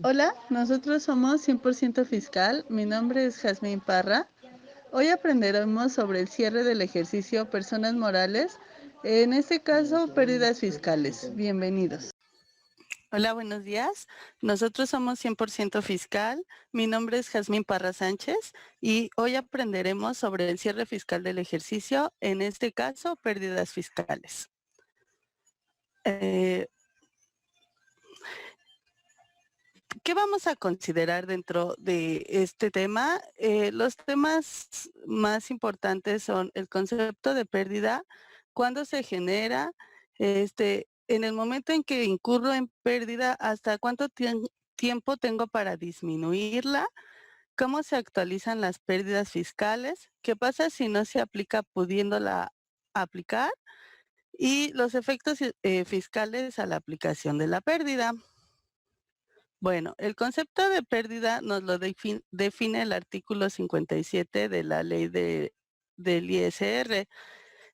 Hola, nosotros somos 100% Fiscal. Mi nombre es Jazmín Parra. Hoy aprenderemos sobre el cierre del ejercicio personas morales, en este caso pérdidas fiscales. Bienvenidos. Hola, buenos días. Nosotros somos 100% Fiscal. Mi nombre es Jazmín Parra Sánchez y hoy aprenderemos sobre el cierre fiscal del ejercicio, en este caso, pérdidas fiscales. ¿Qué vamos a considerar dentro de este tema? Los temas más importantes son el concepto de pérdida, cuándo se genera, en el momento en que incurro en pérdida, hasta cuánto tiempo tengo para disminuirla, cómo se actualizan las pérdidas fiscales, qué pasa si no se aplica pudiéndola aplicar y los efectos fiscales a la aplicación de la pérdida. Bueno, el concepto de pérdida nos lo define el artículo 57 de la ley del ISR.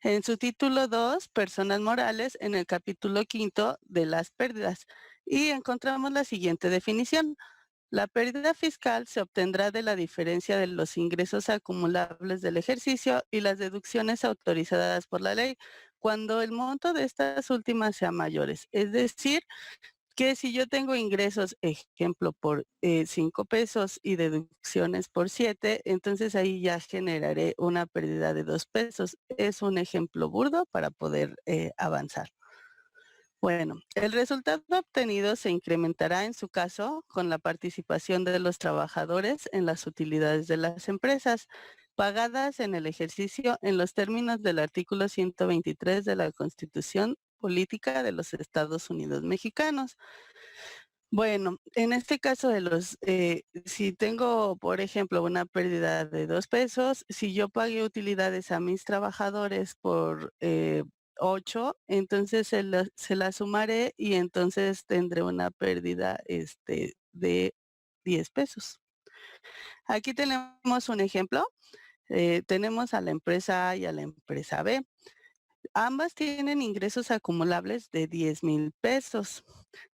En su título 2, personas morales, en el capítulo 5 de las pérdidas. Y encontramos la siguiente definición. La pérdida fiscal se obtendrá de la diferencia de los ingresos acumulables del ejercicio y las deducciones autorizadas por la ley, cuando el monto de estas últimas sea mayores. Es decir, que si yo tengo ingresos, ejemplo, por 5 pesos y deducciones por 7, entonces ahí ya generaré una pérdida de 2 pesos. Es un ejemplo burdo para poder avanzar. Bueno, el resultado obtenido se incrementará en su caso con la participación de los trabajadores en las utilidades de las empresas pagadas en el ejercicio en los términos del artículo 123 de la Constitución Política de los Estados Unidos Mexicanos. Bueno, en este caso si tengo, por ejemplo, una pérdida de 2 pesos, si yo pagué utilidades a mis trabajadores por 8, entonces se la sumaré y entonces tendré una pérdida de 10 pesos. Aquí tenemos un ejemplo. Tenemos a la empresa A y a la empresa B. Ambas tienen ingresos acumulables de 10,000 pesos.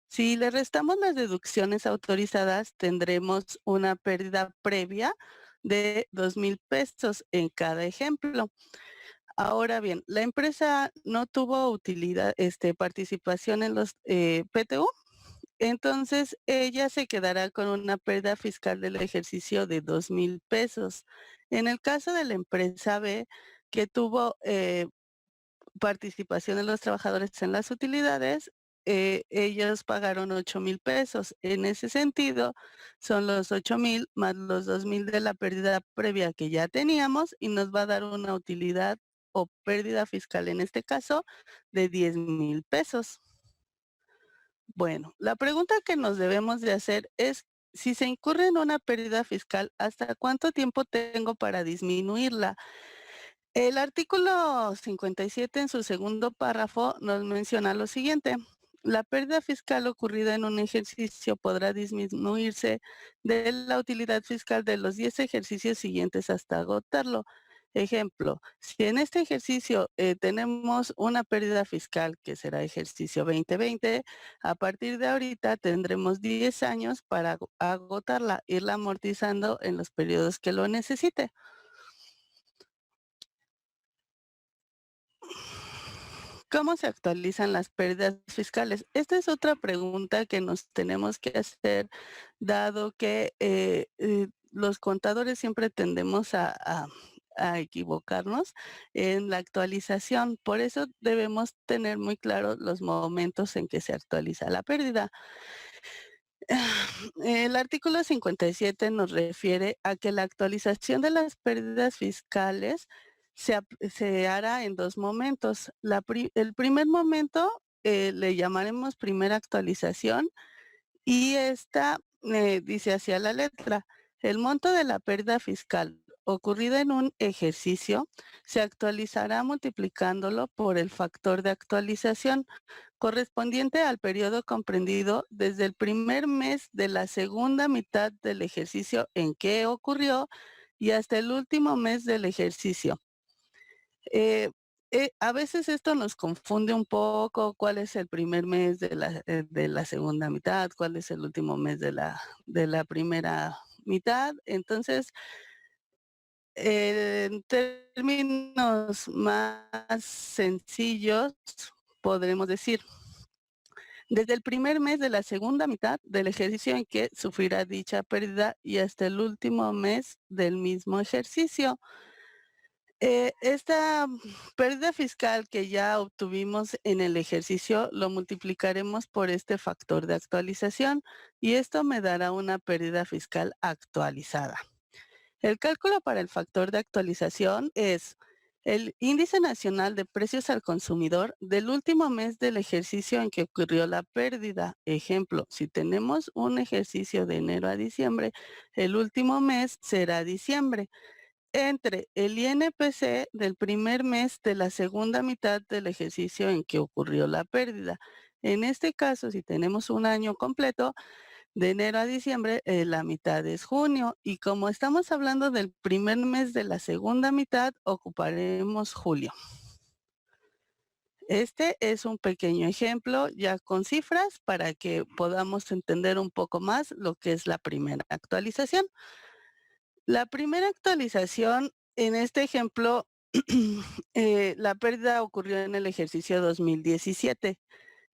Si le restamos las deducciones autorizadas, tendremos una pérdida previa de 2,000 pesos en cada ejemplo. Ahora bien, la empresa no tuvo utilidad, participación en los PTU, entonces ella se quedará con una pérdida fiscal del ejercicio de 2,000 pesos. En el caso de la empresa B, que tuvo participación de los trabajadores en las utilidades, ellos pagaron 8,000 pesos. En ese sentido, son los 8,000 más los 2,000 de la pérdida previa que ya teníamos y nos va a dar una utilidad o pérdida fiscal, en este caso, de 10,000 pesos. Bueno, la pregunta que nos debemos de hacer es, si se incurre en una pérdida fiscal, ¿hasta cuánto tiempo tengo para disminuirla? El artículo 57 en su segundo párrafo nos menciona lo siguiente. La pérdida fiscal ocurrida en un ejercicio podrá disminuirse de la utilidad fiscal de los 10 ejercicios siguientes hasta agotarlo. Ejemplo, si en este ejercicio tenemos una pérdida fiscal que será ejercicio 2020, a partir de ahorita tendremos 10 años para agotarla, irla amortizando en los periodos que lo necesite. ¿Cómo se actualizan las pérdidas fiscales? Esta es otra pregunta que nos tenemos que hacer, dado que los contadores siempre tendemos a equivocarnos en la actualización. Por eso debemos tener muy claros los momentos en que se actualiza la pérdida. El artículo 57 nos refiere a que la actualización de las pérdidas fiscales se hará en 2 momentos. El primer momento le llamaremos primera actualización y esta dice hacia la letra: el monto de la pérdida fiscal ocurrida en un ejercicio se actualizará multiplicándolo por el factor de actualización correspondiente al periodo comprendido desde el primer mes de la segunda mitad del ejercicio en que ocurrió y hasta el último mes del ejercicio. A veces esto nos confunde un poco, cuál es el primer mes de la segunda mitad, cuál es el último mes de la primera mitad. Entonces, en términos más sencillos, podremos decir, desde el primer mes de la segunda mitad del ejercicio en que sufrirá dicha pérdida y hasta el último mes del mismo ejercicio. Esta pérdida fiscal que ya obtuvimos en el ejercicio lo multiplicaremos por este factor de actualización y esto me dará una pérdida fiscal actualizada. El cálculo para el factor de actualización es el índice nacional de precios al consumidor del último mes del ejercicio en que ocurrió la pérdida. Ejemplo, si tenemos un ejercicio de enero a diciembre, el último mes será diciembre entre el INPC del primer mes de la segunda mitad del ejercicio en que ocurrió la pérdida. En este caso, si tenemos un año completo, de enero a diciembre, la mitad es junio. Y como estamos hablando del primer mes de la segunda mitad, ocuparemos julio. Este es un pequeño ejemplo ya con cifras para que podamos entender un poco más lo que es la primera actualización. La primera actualización, en este ejemplo, la pérdida ocurrió en el ejercicio 2017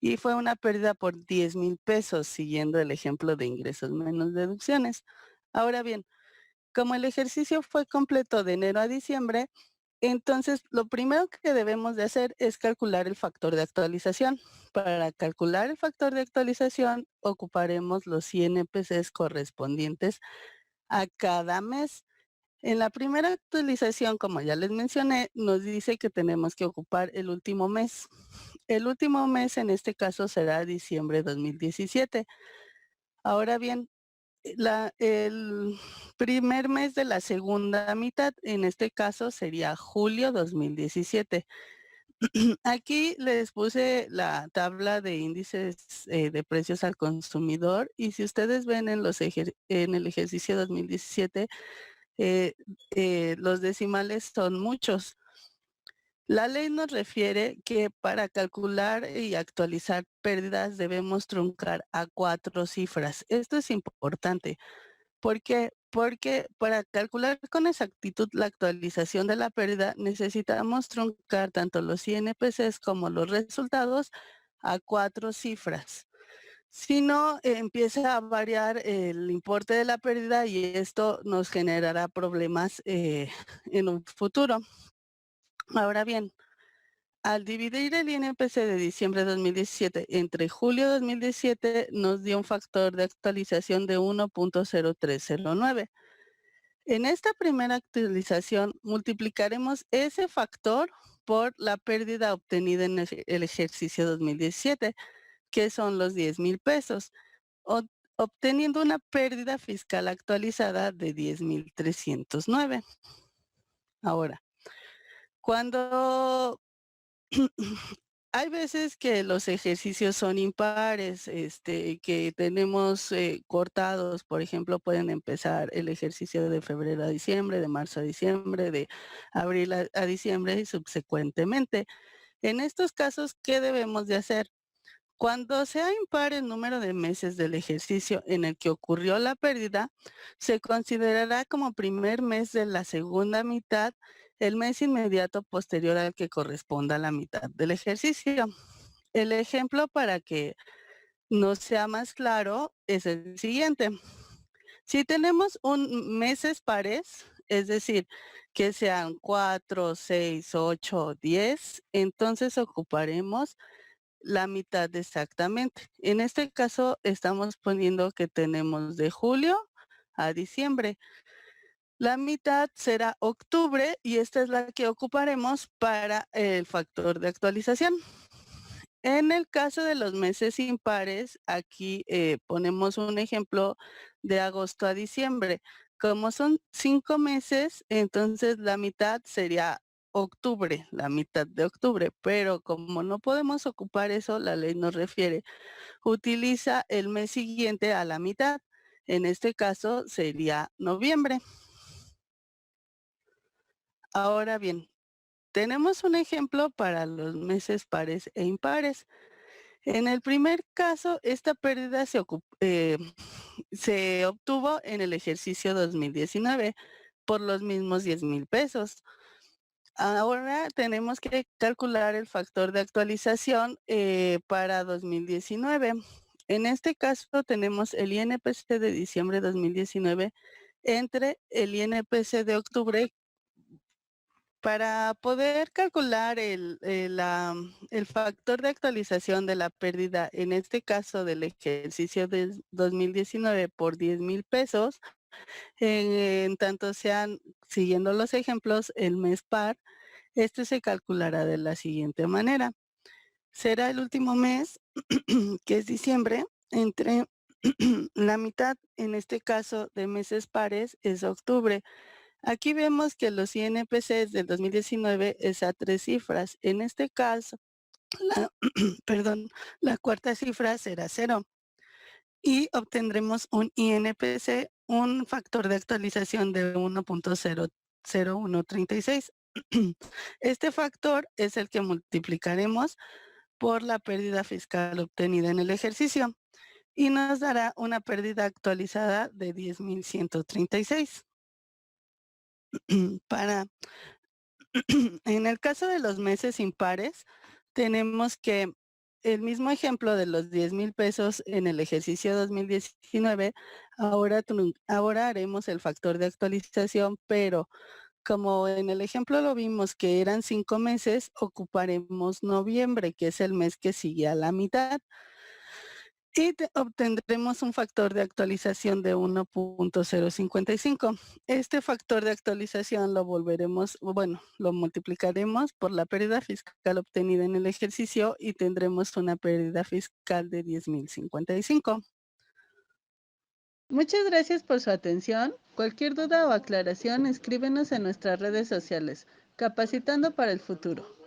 y fue una pérdida por 10,000 pesos, siguiendo el ejemplo de ingresos menos deducciones. Ahora bien, como el ejercicio fue completo de enero a diciembre, entonces lo primero que debemos de hacer es calcular el factor de actualización. Para calcular el factor de actualización, ocuparemos los INPCs correspondientes a cada mes. En la primera actualización, como ya les mencioné, nos dice que tenemos que ocupar el último mes. El último mes en este caso será diciembre de 2017. Ahora bien, el primer mes de la segunda mitad, en este caso sería julio 2017. Aquí les puse la tabla de índices de precios al consumidor y si ustedes ven en el ejercicio 2017, eh, los decimales son muchos. La ley nos refiere que para calcular y actualizar pérdidas debemos truncar a 4 cifras. Esto es importante. ¿Por qué? Porque para calcular con exactitud la actualización de la pérdida necesitamos truncar tanto los INPCs como los resultados a 4 cifras. Si no, empieza a variar el importe de la pérdida y esto nos generará problemas en un futuro. Ahora bien, al dividir el INPC de diciembre de 2017 entre julio de 2017 nos dio un factor de actualización de 1.0309. En esta primera actualización multiplicaremos ese factor por la pérdida obtenida en el ejercicio 2017, que son los 10,000 pesos, obteniendo una pérdida fiscal actualizada de 10,309. Ahora, cuando hay veces que los ejercicios son impares, que tenemos cortados, por ejemplo, pueden empezar el ejercicio de febrero a diciembre, de marzo a diciembre, de abril a diciembre y subsecuentemente. En estos casos, ¿qué debemos de hacer? Cuando sea impar el número de meses del ejercicio en el que ocurrió la pérdida, se considerará como primer mes de la segunda mitad el mes inmediato posterior al que corresponda a la mitad del ejercicio. El ejemplo para que nos sea más claro es el siguiente. Si tenemos meses pares, es decir, que sean 4, 6, 8, 10, entonces ocuparemos la mitad exactamente. En este caso estamos poniendo que tenemos de julio a diciembre. La mitad será octubre y esta es la que ocuparemos para el factor de actualización. En el caso de los meses impares, aquí ponemos un ejemplo de agosto a diciembre. Como son 5 meses, entonces la mitad sería octubre, la mitad de octubre, pero como no podemos ocupar eso, la ley nos refiere, utiliza el mes siguiente a la mitad. En este caso sería noviembre. Ahora bien, Tenemos un ejemplo para los meses pares e impares. En el primer caso, esta pérdida se obtuvo en el ejercicio 2019 por los mismos 10,000 pesos. Ahora tenemos que calcular el factor de actualización para 2019. En este caso tenemos el INPC de diciembre de 2019 entre el INPC de octubre. Para poder calcular el factor de actualización de la pérdida, en este caso del ejercicio de 2019 por 10,000 pesos, en tanto sean, siguiendo los ejemplos, el mes par, este se calculará de la siguiente manera. Será el último mes, que es diciembre, entre la mitad, en este caso de meses pares, es octubre. Aquí vemos que los INPCs del 2019 es a 3 cifras. En este caso, la, perdón, la cuarta cifra será 0 y obtendremos un INPC, un factor de actualización de 1.00136. Este factor es el que multiplicaremos por la pérdida fiscal obtenida en el ejercicio y nos dará una pérdida actualizada de 10,136. Para En el caso de los meses impares, tenemos que el mismo ejemplo de los 10,000 pesos en el ejercicio 2019, ahora haremos el factor de actualización, pero como en el ejemplo lo vimos que eran 5 meses, ocuparemos noviembre, que es el mes que sigue a la mitad. Y obtendremos un factor de actualización de 1.055. Este factor de actualización lo lo multiplicaremos por la pérdida fiscal obtenida en el ejercicio y tendremos una pérdida fiscal de 10,055. Muchas gracias por su atención. Cualquier duda o aclaración, escríbenos en nuestras redes sociales. Capacitando para el futuro.